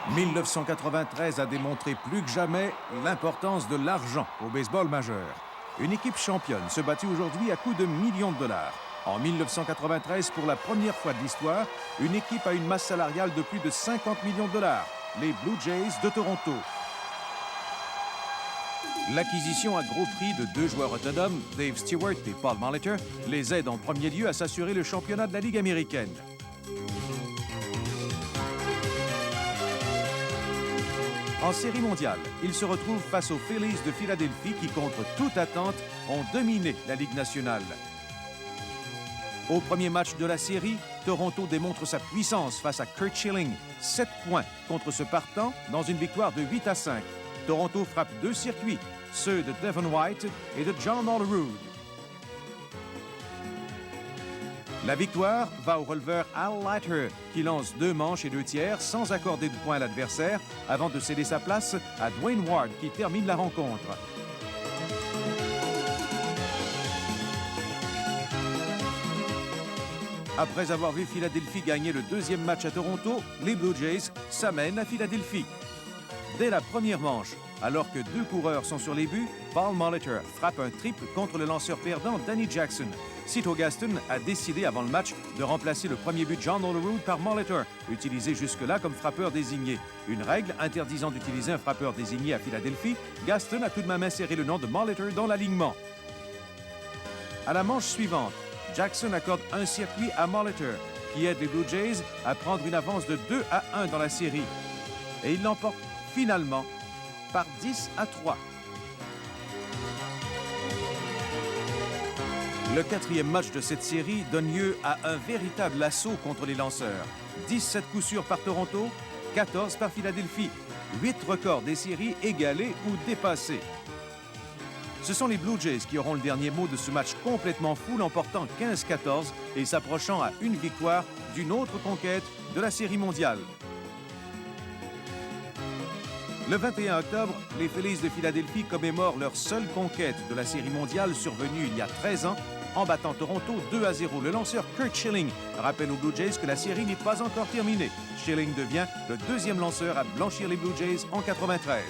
1993 a démontré plus que jamais l'importance de l'argent au baseball majeur. Une équipe championne se battit aujourd'hui à coups de millions de dollars. En 1993, pour la première fois de l'histoire, une équipe a une masse salariale de plus de 50 millions de dollars, les Blue Jays de Toronto. L'acquisition à gros prix de deux joueurs autonomes, Dave Stewart et Paul Molitor, les aide en premier lieu à s'assurer le championnat de la Ligue américaine. En Série mondiale, ils se retrouvent face aux Phillies de Philadelphie qui, contre toute attente, ont dominé la Ligue nationale. Au premier match de la série, Toronto démontre sa puissance face à Curt Schilling. 7 points contre ce partant dans une victoire de 8-5. Toronto frappe 2 circuits, ceux de Devin White et de John Olerud. La victoire va au releveur Al Leiter, qui lance 2 manches et 2 tiers sans accorder de points à l'adversaire avant de céder sa place à Dwayne Ward, qui termine la rencontre. Après avoir vu Philadelphie gagner le deuxième match à Toronto, les Blue Jays s'amènent à Philadelphie. Dès la première manche, alors que 2 coureurs sont sur les buts, Paul Molitor frappe un triple contre le lanceur perdant Danny Jackson. Cito Gaston a décidé avant le match de remplacer le premier but de John Olerud par Molitor, utilisé jusque-là comme frappeur désigné. Une règle interdisant d'utiliser un frappeur désigné à Philadelphie, Gaston a tout de même inséré le nom de Molitor dans l'alignement. À la manche suivante, Jackson accorde un circuit à Molitor, qui aide les Blue Jays à prendre une avance de 2-1 dans la série. Et il l'emporte finalement par 10-3. Le 4e match de cette série donne lieu à un véritable assaut contre les lanceurs. 17 coups sûrs par Toronto, 14 par Philadelphie. 8 records des séries égalés ou dépassés. Ce sont les Blue Jays qui auront le dernier mot de ce match complètement fou, l'emportant 15-14 et s'approchant à une victoire d'une autre conquête de la Série mondiale. Le 21 octobre, les Phillies de Philadelphie commémorent leur seule conquête de la Série mondiale survenue il y a 13 ans en battant Toronto 2-0. Le lanceur Curt Schilling rappelle aux Blue Jays que la série n'est pas encore terminée. Schilling devient le 2e lanceur à blanchir les Blue Jays en 93.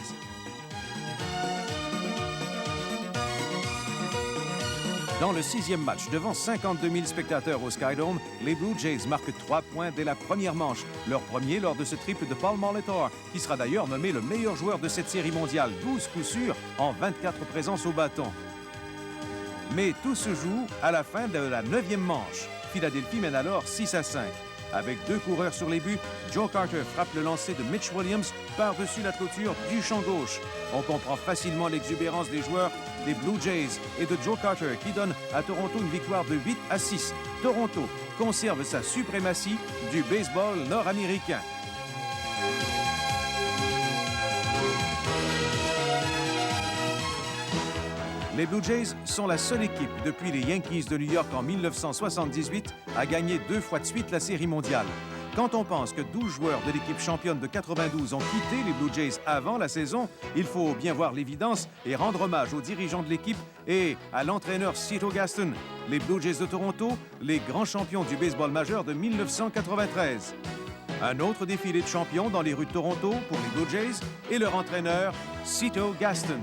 Dans le 6e match, devant 52 000 spectateurs au Skydome, les Blue Jays marquent 3 points dès la première manche. Leur premier lors de ce triple de Paul Molitor, qui sera d'ailleurs nommé le meilleur joueur de cette série mondiale. 12 coups sûrs en 24 présences au bâton. Mais tout se joue à la fin de la 9e manche. Philadelphie mène alors 6-5. Avec 2 coureurs sur les buts, Joe Carter frappe le lancer de Mitch Williams par-dessus la clôture du champ gauche. On comprend facilement l'exubérance des joueurs des Blue Jays et de Joe Carter qui donne à Toronto une victoire de 8-6. Toronto conserve sa suprématie du baseball nord-américain. Les Blue Jays sont la seule équipe depuis les Yankees de New York en 1978 à gagner 2 fois de suite la Série mondiale. Quand on pense que 12 joueurs de l'équipe championne de 92 ont quitté les Blue Jays avant la saison, il faut bien voir l'évidence et rendre hommage aux dirigeants de l'équipe et à l'entraîneur Cito Gaston. Les Blue Jays de Toronto, les grands champions du baseball majeur de 1993. Un autre défilé de champions dans les rues de Toronto pour les Blue Jays et leur entraîneur Cito Gaston.